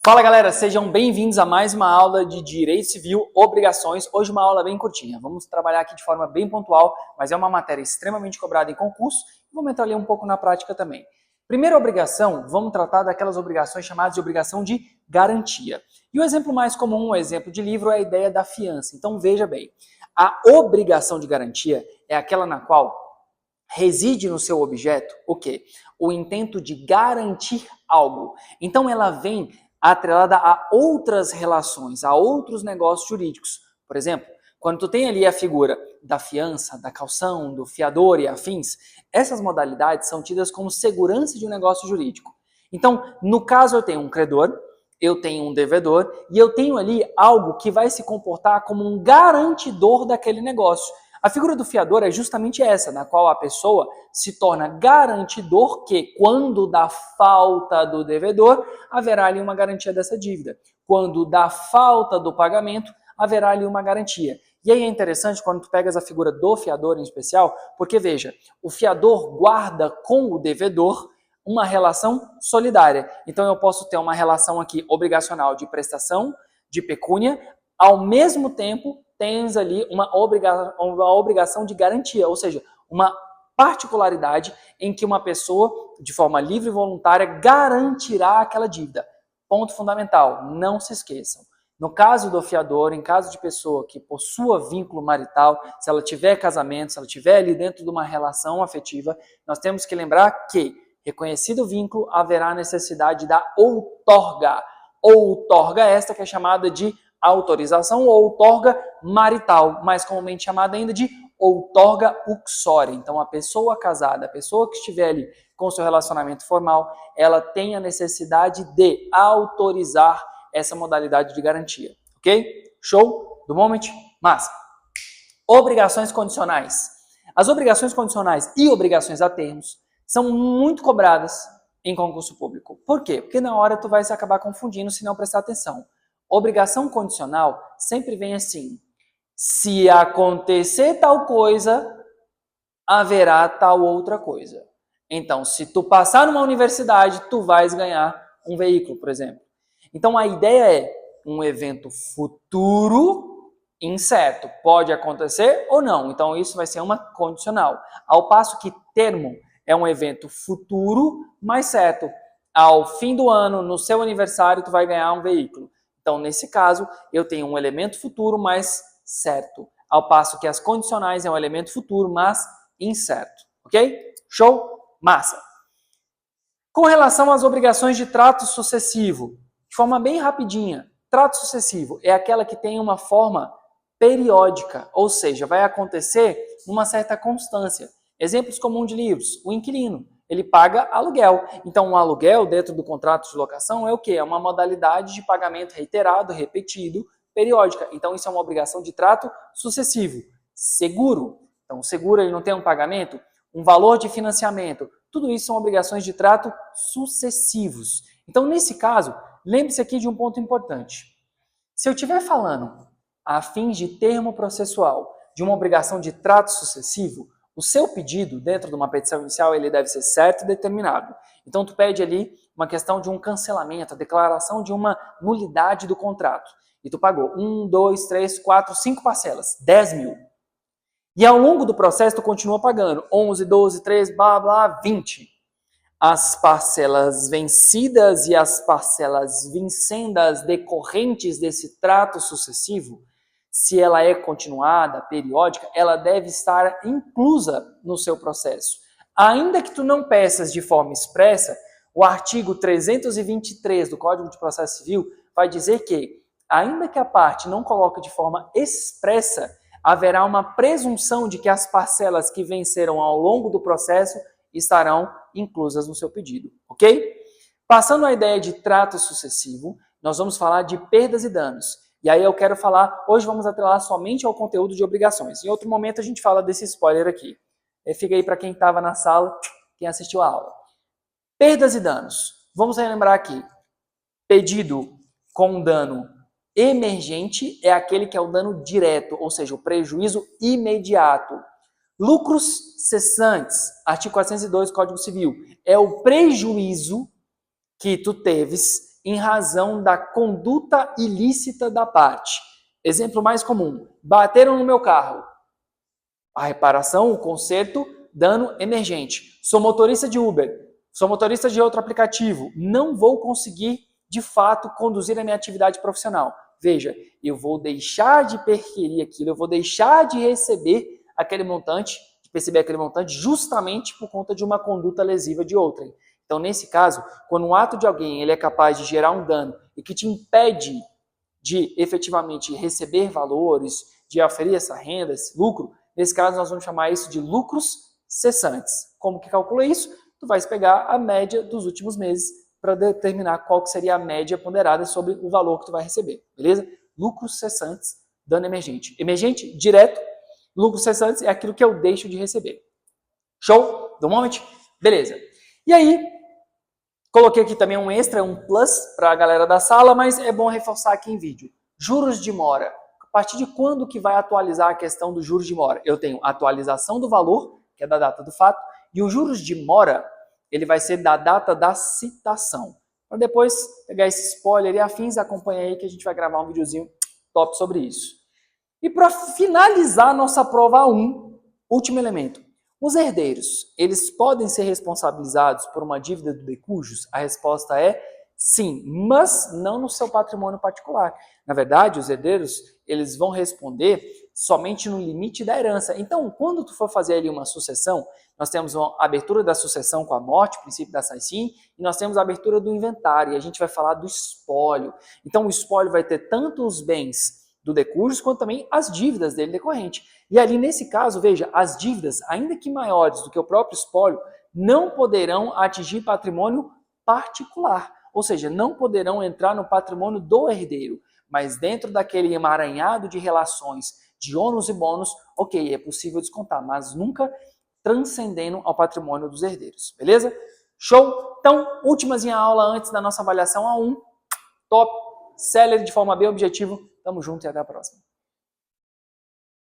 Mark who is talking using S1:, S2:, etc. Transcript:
S1: Fala galera, sejam bem-vindos a mais uma aula de Direito Civil, Obrigações. Hoje uma aula bem curtinha, vamos trabalhar aqui de forma bem pontual, mas é uma matéria extremamente cobrada em concurso e vamos entrar ali um pouco na prática também. Primeira obrigação, vamos tratar daquelas obrigações chamadas de obrigação de garantia. E o exemplo mais comum, o exemplo de livro, é a ideia da fiança. Então veja bem, a obrigação de garantia é aquela na qual reside no seu objeto o quê? O intento de garantir algo. Então ela vem atrelada a outras relações, a outros negócios jurídicos. Por exemplo, quando tu tem ali a figura da fiança, da caução, do fiador e afins, essas modalidades são tidas como segurança de um negócio jurídico. Então, no caso eu tenho um credor, eu tenho um devedor e eu tenho ali algo que vai se comportar como um garantidor daquele negócio. A figura do fiador é justamente essa, na qual a pessoa se torna garantidor que, quando da falta do devedor, haverá ali uma garantia dessa dívida. Quando da falta do pagamento, haverá ali uma garantia. E aí é interessante quando tu pegas a figura do fiador em especial, porque veja, o fiador guarda com o devedor uma relação solidária. Então eu posso ter uma relação aqui obrigacional de prestação, de pecúnia, ao mesmo tempo tens ali uma obrigação de garantia, ou seja, uma particularidade em que uma pessoa, de forma livre e voluntária, garantirá aquela dívida. Ponto fundamental, não se esqueçam. No caso do fiador, em caso de pessoa que possua vínculo marital, se ela tiver casamento, se ela tiver ali dentro de uma relação afetiva, nós temos que lembrar que, reconhecido o vínculo, haverá necessidade da outorga. Outorga esta que é chamada de autorização ou outorga marital, mais comumente chamada ainda de outorga uxore. Então, a pessoa casada, a pessoa que estiver ali com seu relacionamento formal, ela tem a necessidade de autorizar essa modalidade de garantia. Ok? Show? Do moment? Massa! Obrigações condicionais. As obrigações condicionais e obrigações a termos são muito cobradas em concurso público. Por quê? Porque na hora tu vai se acabar confundindo se não prestar atenção. Obrigação condicional sempre vem assim: se acontecer tal coisa, haverá tal outra coisa. Então, se tu passar numa universidade, tu vais ganhar um veículo, por exemplo. Então, a ideia é um evento futuro incerto. Pode acontecer ou não. Então, isso vai ser uma condicional. Ao passo que termo é um evento futuro, mas certo. Ao fim do ano, no seu aniversário, tu vai ganhar um veículo. Então, nesse caso, eu tenho um elemento futuro, mas certo. Ao passo que as condicionais é um elemento futuro, mas incerto. Ok? Show? Massa! Com relação às obrigações de trato sucessivo, de forma bem rapidinha, trato sucessivo é aquela que tem uma forma periódica, ou seja, vai acontecer numa certa constância. Exemplos comuns de livros, o inquilino. Ele paga aluguel. Então, um aluguel dentro do contrato de locação é o quê? É uma modalidade de pagamento reiterado, repetido, periódica. Então, isso é uma obrigação de trato sucessivo. Seguro. Então, o seguro ele não tem um pagamento, um valor de financiamento. Tudo isso são obrigações de trato sucessivos. Então, nesse caso, lembre-se aqui de um ponto importante. Se eu estiver falando a fins de termo processual de uma obrigação de trato sucessivo, o seu pedido, dentro de uma petição inicial, ele deve ser certo e determinado. Então, tu pede ali uma questão de um cancelamento, a declaração de uma nulidade do contrato. E tu pagou 1, 2, 3, 4, 5 parcelas, 10 mil. E ao longo do processo, tu continua pagando 11, 12, 13, blá, blá, 20. As parcelas vencidas e as parcelas vincendas decorrentes desse trato sucessivo, se ela é continuada, periódica, ela deve estar inclusa no seu processo. Ainda que tu não peças de forma expressa, o artigo 323 do Código de Processo Civil vai dizer que, ainda que a parte não coloque de forma expressa, haverá uma presunção de que as parcelas que venceram ao longo do processo estarão inclusas no seu pedido, ok? Passando à ideia de trato sucessivo, nós vamos falar de perdas e danos. E aí eu quero falar, hoje vamos atrelar somente ao conteúdo de obrigações. Em outro momento a gente fala desse spoiler aqui. Fica aí para quem estava na sala, quem assistiu a aula. Perdas e danos. Vamos relembrar aqui. Pedido com dano emergente é aquele que é o dano direto, ou seja, o prejuízo imediato. Lucros cessantes, artigo 402 do Código Civil, é o prejuízo que tu teves em razão da conduta ilícita da parte. Exemplo mais comum, bateram no meu carro. A reparação, o conserto, dano emergente. Sou motorista de Uber, sou motorista de outro aplicativo, não vou conseguir, de fato, conduzir a minha atividade profissional. Veja, eu vou deixar de perquirir aquilo, eu vou deixar de receber aquele montante, de perceber aquele montante justamente por conta de uma conduta lesiva de outrem. Então, nesse caso, quando um ato de alguém ele é capaz de gerar um dano e que te impede de efetivamente receber valores, de oferir essa renda, esse lucro, nesse caso nós vamos chamar isso de lucros cessantes. Como que calcula isso? Tu vais pegar a média dos últimos meses para determinar qual que seria a média ponderada sobre o valor que tu vai receber, beleza? Lucros cessantes, dano emergente. Emergente, direto, lucros cessantes é aquilo que eu deixo de receber. Show? Do moment? Beleza. E aí, coloquei aqui também um extra, um plus para a galera da sala, mas é bom reforçar aqui em vídeo. Juros de mora. A partir de quando que vai atualizar a questão dos juros de mora? Eu tenho a atualização do valor, que é da data do fato, e os juros de mora, ele vai ser da data da citação. Para depois pegar esse spoiler e afins, acompanha aí que a gente vai gravar um videozinho top sobre isso. E para finalizar nossa prova 1, último elemento. Os herdeiros, eles podem ser responsabilizados por uma dívida do decujus? A resposta é sim, mas não no seu patrimônio particular. Na verdade, os herdeiros, eles vão responder somente no limite da herança. Então, quando tu for fazer ali uma sucessão, nós temos uma abertura da sucessão com a morte, princípio da Sainshin, e nós temos a abertura do inventário, e a gente vai falar do espólio. Então, o espólio vai ter tanto os bens do decujus, quanto também as dívidas dele decorrente. E ali, nesse caso, veja, as dívidas, ainda que maiores do que o próprio espólio, não poderão atingir patrimônio particular. Ou seja, não poderão entrar no patrimônio do herdeiro. Mas dentro daquele emaranhado de relações de ônus e bônus, ok, é possível descontar, mas nunca transcendendo ao patrimônio dos herdeiros. Beleza? Show? Então, últimazinha aula antes da nossa avaliação A1. Top! Celery de forma bem objetiva. Tamo junto e até a próxima.